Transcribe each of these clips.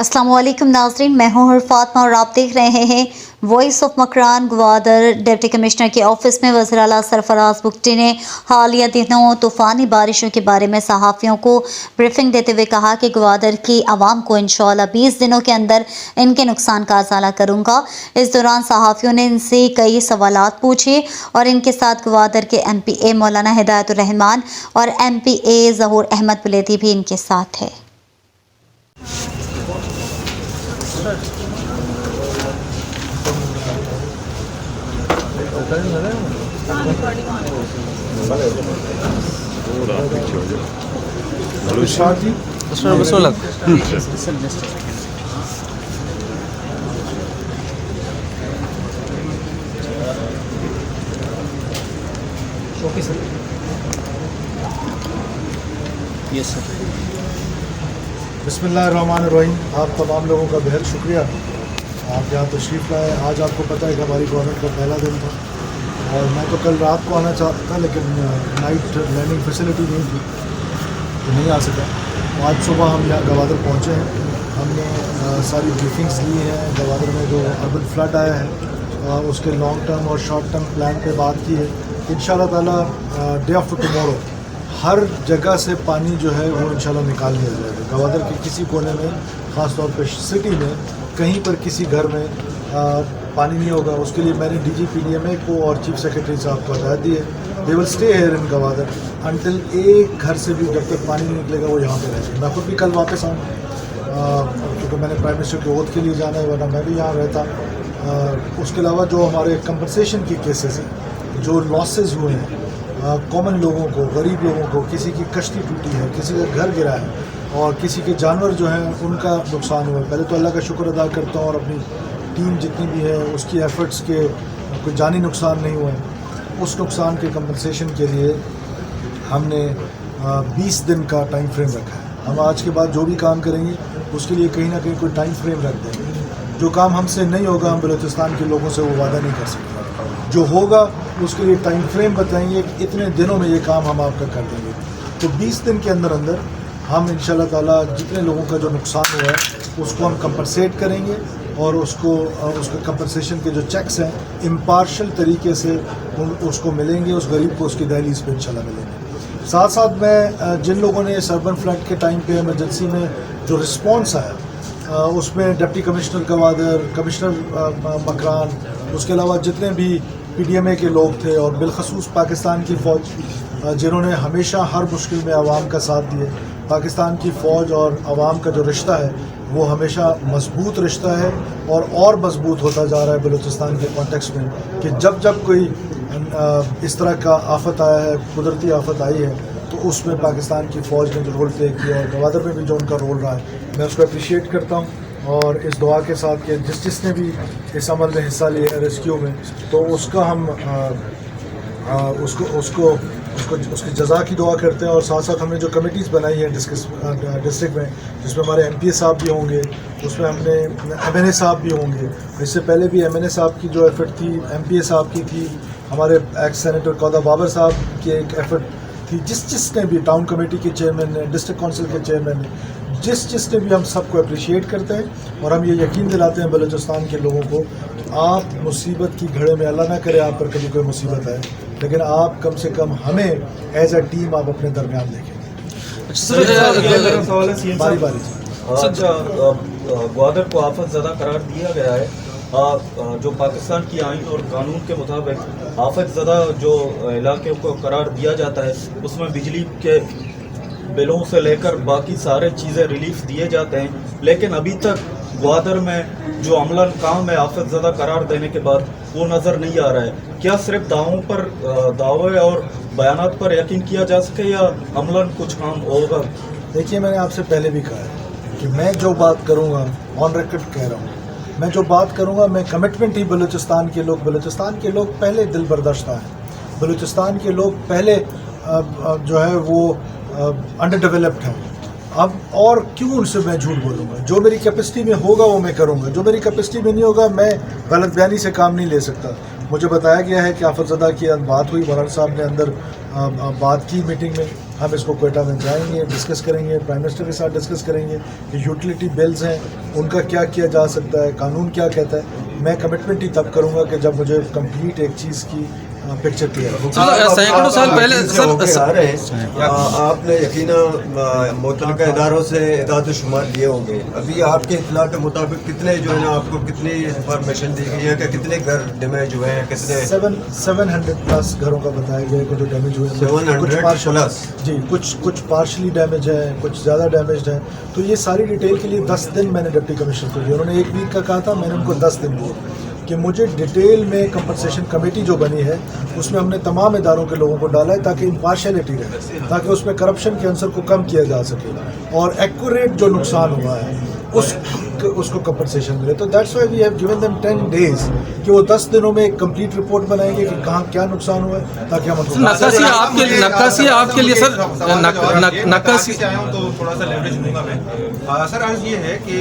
अस्सलाम वालेकुम नाज़रीन, मैं हूँ फातिमा और आप देख रहे हैं voice of Makran. Gwadar deputy commissioner के ऑफिस में वज़ीर आला सरफराज बुगटी ने हालिया दिनों तूफ़ानी बारिशों के बारे में सहाफ़ियों को ब्रीफिंग देते हुए कहा कि ग्वादर की आवाम को इंशाअल्लाह 20 दिनों के अंदर इनके नुकसान का अज़ाला करूँगा। इस दौरान सहाफ़ियों ने इनसे कई सवालात पूछे और इनके साथ ग्वादर के MPA मौलाना हिदायतुर रहमान और MPA ज़हूर अहमद बुलेदी भी इनके साथ है। बिस्मिल्लाहिर्रहमानिर्रहीम। आप तमाम लोगों का बेहद शुक्रिया, आप यहाँ तशरीफ़ लाए। आज आपको पता है कि हमारी गवर्नमेंट का पहला दिन था और मैं तो कल रात को आना चाहता था, लेकिन नाइट लैंडिंग फैसिलिटी नहीं थी तो नहीं आ सका। आज सुबह हम यहाँ गवादर पहुँचे हैं। हमने सारी ब्रीफिंग्स ली हैं। गवादर में जो अर्बन फ्लड आया है उसके लॉन्ग टर्म और शॉर्ट टर्म प्लान पे बात की है। इंशाअल्लाह ताला डे आफ्टर टुमारो हर जगह से पानी जो है वो इंशाल्लाह निकाल लिया जाएगा। गवादर के किसी कोने में, ख़ास तौर पर सिटी में कहीं पर किसी घर में पानी नहीं होगा। उसके लिए मैंने DG PDMA को और चीफ सेक्रेटरी साहब को हदायत दी है। They will stay here in Gwadar until एक घर से भी जब तक पानी नहीं निकलेगा वो यहाँ पे रहेगा। मैं खुद भी कल वापस आऊँ क्योंकि मैंने प्राइम मिनिस्टर के ओथ के लिए जाना है, वरना मैं भी यहाँ रहता। उसके अलावा जो हमारे कंपनसेशन के केसेस हैं, जो लॉसेस हुए हैं कॉमन लोगों को, गरीब लोगों को, किसी की कश्ती टूटी है, किसी का घर गिरा है और किसी के जानवर जो हैं उनका नुकसान हुआ है। पहले तो अल्लाह का शुक्र अदा करता हूँ और अपनी टीम जितनी भी है उसकी एफ़र्ट्स के कोई जानी नुकसान नहीं हुआ है। उस नुकसान के कंपनसेशन के लिए हमने 20 दिन का टाइम फ्रेम रखा है। हम आज के बाद जो भी काम करेंगे उसके लिए कहीं ना कहीं कोई टाइम फ्रेम रख देंगे। जो काम हमसे नहीं होगा हम बलूचिस्तान के लोगों से वो वादा नहीं कर सकते। जो होगा उसके लिए टाइम फ्रेम बताएंगे कि इतने दिनों में ये काम हम आपका कर देंगे। तो 20 दिन के अंदर अंदर हम इंशाल्लाह ताला जितने लोगों का जो नुकसान हुआ है उसको हम कंपनसेट करेंगे और उसको कंपनसेशन के जो चेक्स हैं इम्पार्शल तरीके से उसको मिलेंगे, उस गरीब को उसकी दहलीज पे इंशाल्लाह मिलेंगे। साथ साथ मैं जिन लोगों ने इस अर्बन फ्लड के टाइम पे इमरजेंसी में जो रिस्पॉन्स आया उसमें deputy commissioner Gwadar, commissioner Makran, उसके अलावा जितने भी PDMA के लोग थे और बिलखसूस पाकिस्तान की फ़ौज जिन्होंने हमेशा हर मुश्किल में आवाम का साथ दिए। पाकिस्तान की फ़ौज और आवाम का जो रिश्ता है वो हमेशा मजबूत रिश्ता है और मजबूत होता जा रहा है बलूचिस्तान के कॉन्टेक्स्ट में कि जब जब कोई इस तरह का आफत आया है, कुदरती आफत आई है, तो उसमें पाकिस्तान की फ़ौज ने जो रोल प्ले किया और गवादर में भी जो उनका रोल रहा है मैं उसको अप्रिशिएट करता हूँ। और इस दुआ के साथ कि जिसने भी इस अमल में हिस्सा लिया है रेस्क्यू में, तो उसका हम उसकी जज़ा की दुआ करते हैं। और साथ साथ हमने जो कमेटीज़ बनाई हैं डिस्ट्रिक्ट में, जिसमें हमारे MPA साहब भी होंगे, उसमें हमने MNA साहब भी होंगे। इससे पहले भी MNA साहब की जो एफ़र्ट थी, MPA साहब की थी, हमारे एक्स सेनेटर कौदा बाबर साहब की एक एफ़र्ट थी, जिसने भी टाउन कमेटी के चेयरमैन ने, डिस्ट्रिक्ट काउंसिल के चेयरमैन ने, जिसने भी, हम सबको अप्रिशिएट करते हैं। और हम ये यकीन दिलाते हैं बलूचिस्तान के लोगों को कि आप मुसीबत की घड़े में, अल्लाह ना करे आप पर कभी कोई मुसीबत आए, लेकिन आप कम से कम हमें एज अ टीम आप अपने दरमियान देखें बारी बारी से। ग्वादर को आफत ज़दा करार दिया गया है। जो पाकिस्तान की आइन और कानून के मुताबिक आफत ज़दा जो इलाके को करार दिया जाता है उसमें बिजली के बिलों से लेकर बाकी सारे चीज़ें रिलीफ दिए जाते हैं, लेकिन अभी तक ग्वादर में जो अमलन काम है आफत ज़दा करार देने के बाद वो नज़र नहीं आ रहा है। क्या सिर्फ दावे और बयानात पर यकीन किया जा सके या अमलन कुछ काम होगा? देखिए, मैंने आपसे पहले भी कहा है कि मैं जो बात करूँगा, ऑन रिकॉर्ड कह रहा हूँ, मैं जो बात करूँगा मैं कमिटमेंट ही बलूचिस्तान के लोग पहले दिल बर्दाश्ता हैं। बलूचिस्तान के लोग पहले जो है वो अंडर डेवलप्ड हैं। अब और क्यों उनसे मैं झूठ बोलूँगा? जो मेरी कैपेसिटी में होगा वो मैं करूँगा, जो मेरी कैपेसिटी में नहीं होगा मैं गलत बयानी से काम नहीं ले सकता। मुझे बताया गया है कि आफतज़दा की बात हुई, मौलाना साहब ने अंदर बात की मीटिंग में, ہم اس کو کوئٹہ میں جائیں گے, ڈسکس کریں گے, پرائم منسٹر کے ساتھ ڈسکس کریں گے کہ یوٹیلیٹی بلز ہیں ان کا کیا کیا جا سکتا ہے, قانون کیا کہتا ہے. میں کمٹمنٹ ہی تب کروں گا کہ جب مجھے کمپلیٹ ایک چیز کی پکچر کلیئر ہو. سینکڑوں سال پہلے سر آپ نے یقیناً متعلقہ اداروں سے اعداد و شمار لیے ہوں گے. ابھی آپ کے اطلاع کے مطابق کتنے جو ہے نا آپ کو کتنی انفارمیشن دی گئی ہے کہ کتنے گھر ڈیمیج ہوئے ہیں, کتنے 700+ گھروں کا بتایا گیا ہے کہ جو ڈیمیج ہوئے ہیں. 700+. جی, کچھ پارشلی ڈیمیج ہے, کچھ زیادہ ڈیمیجڈ ہیں. تو یہ ساری ڈیٹیل کے لیے 10 دن میں نے ڈپٹی کمشنر کو دیا. انہوں نے 1 ویک کا کہا تھا, میں نے ان کو 10 دن دیا کہ مجھے ڈیٹیل میں کمپنسیشن کمیٹی جو بنی ہے اس میں ہم نے تمام اداروں کے لوگوں کو ڈالا ہے تاکہ امپارشلٹی رہے, تاکہ اس میں کرپشن کے عنصر کو کم کیا جا سکے اور ایکوریٹ جو نقصان ہوا ہے اس کو کمپنسیشن ملے. تو that's why we have given them 10 days کہ وہ 10 دنوں میں ایک کمپلیٹ رپورٹ بنائیں گے کہ کہاں کیا نقصان ہوا ہے تاکہ ہم نقاسی آپ کے لیے سر نقاسی آیا ہوں تو تھوڑا سا لیوریج لوں گا میں. سر عرض یہ ہے کہ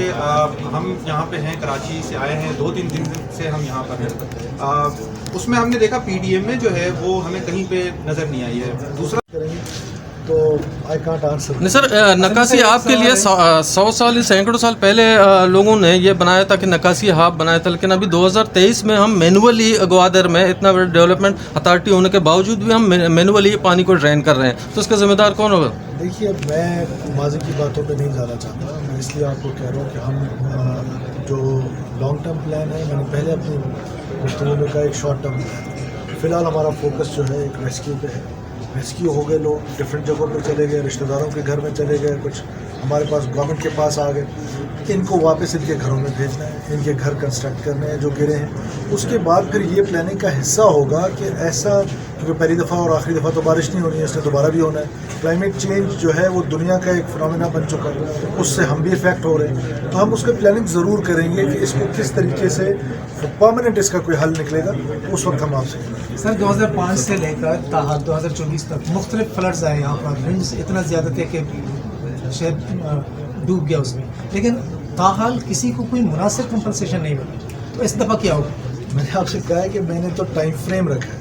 ہم یہاں پہ ہیں, کراچی سے آئے ہیں, 2-3 دن سے ہم یہاں پر ہیں. اس میں ہم نے دیکھا پی ڈی ایم میں جو ہے وہ ہمیں کہیں پہ نظر نہیں آئی ہے. دوسرا کریں گے تو آئی کانٹ آنسر. نہیں سر, نقاسی آپ کے لیے 100 سال سینکڑوں سال پہلے لوگوں نے یہ بنایا تھا کہ نقاسی ہاب بنایا تھا, لیکن ابھی 2023 میں ہم مینولی گوادر میں اتنا بڑا ڈیولپمنٹ اتھارٹی ہونے کے باوجود بھی ہم مینولی پانی کو ڈرین کر رہے ہیں, تو اس کا ذمہ دار کون ہوگا؟ دیکھیے, میں ماضی کی باتوں پہ نہیں جانا چاہتا. میں اس لیے آپ کو کہہ رہا ہوں کہ ہم جو لانگ ٹرم پلان ہے, میں نے پہلے اپنی گفتگو میں کہا ایک شارٹ ٹرم پلان. فی الحال ہمارا فوکس جو ہے ایک ریسکیو پہ ہے. ریسکیو ہو گئے, لوگ ڈفرینٹ جگہوں پہ چلے گئے, رشتہ داروں کے گھر میں چلے گئے, کچھ ہمارے پاس گورنمنٹ کے پاس آ گئے. ان کو واپس ان کے گھروں میں بھیجنا ہے, ان کے گھر کنسٹرکٹ کرنے ہیں جو گرے ہیں. اس کے بعد پھر یہ پلاننگ کا حصہ ہوگا کہ ایسا, کیونکہ پہلی دفعہ اور آخری دفعہ تو بارش نہیں ہونی ہے, اس نے دوبارہ بھی ہونا ہے. کلائمیٹ چینج جو ہے وہ دنیا کا ایک فنامنا بن چکا ہے, اس سے ہم بھی افیکٹ ہو رہے ہیں. تو ہم اس کی پلاننگ ضرور کریں گے کہ اس کو کس طریقے سے پرماننٹ اس کا کوئی حل نکلے گا, اس وقت ہم آپ سے. سر 2005 سے لے کر تاحال 2024 تک مختلف فلڈز آئے یہاں پر, ونڈز اتنا زیادہ تھے کہ شہر ڈوب گیا اس میں, لیکن تاحال کسی کو کوئی مناسب کمپنسیشن نہیں ملا. تو اس دفعہ کیا ہوگا؟ میں نے آپ سے کہا ہے کہ میں نے تو ٹائم فریم رکھا ہے.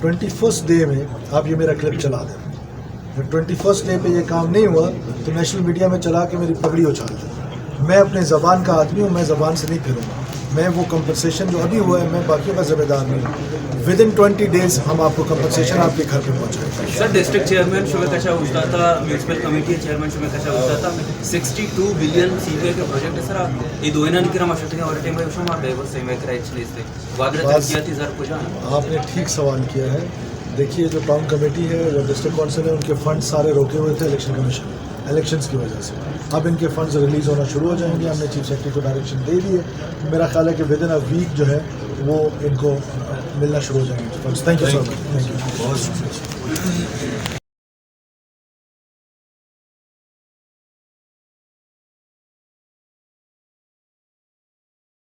21st ڈے میں آپ یہ میرا کلپ چلا دیں. جب 21st ڈے پہ یہ کام نہیں ہوا تو نیشنل میڈیا میں چلا کے میری پگڑی اچھال دیں. میں اپنے زبان کا آدمی ہوں, میں زبان سے نہیں پھروں گا. میں وہ کمپنسیشن جو ابھی ہوا ہے, میں باقیوں کا ذمہ دار نہیں ہوں. ودن 20 days ہم آپ کو کمپنسیشن آپ کے گھر پہ پہنچائیں گے. سر ڈسٹرکٹ چیئرمین شوکشا اجتا میونسپل کمیٹی چیئرمین شوکشا اجتا 62 بلین سیوے کے پروجیکٹ سر یہ دو نکرم اشوتیں اور ٹیم میں شما بے سے میں کرائچ لیتے وادر ترقیاتی زر کو جان. آپ نے ٹھیک سوال کیا ہے. دیکھیے, جو ٹاؤن کمیٹی ہے, جو ڈسٹرکٹ کونسل ہے, ان کے فنڈ سارے روکے ہوئے تھے الیکشن کمیشن الیکشنز کی وجہ سے. اب ان کے فنڈز ریلیز ہونا شروع ہو جائیں گے. ہم نے چیف سیکرٹری کو ڈائریکشن دے دی ہے. میرا خیال ہے کہ ودن اے ویک جو ہے وہ ان کو ملنا شروع ہو جائیں گے funds. Thank you so much.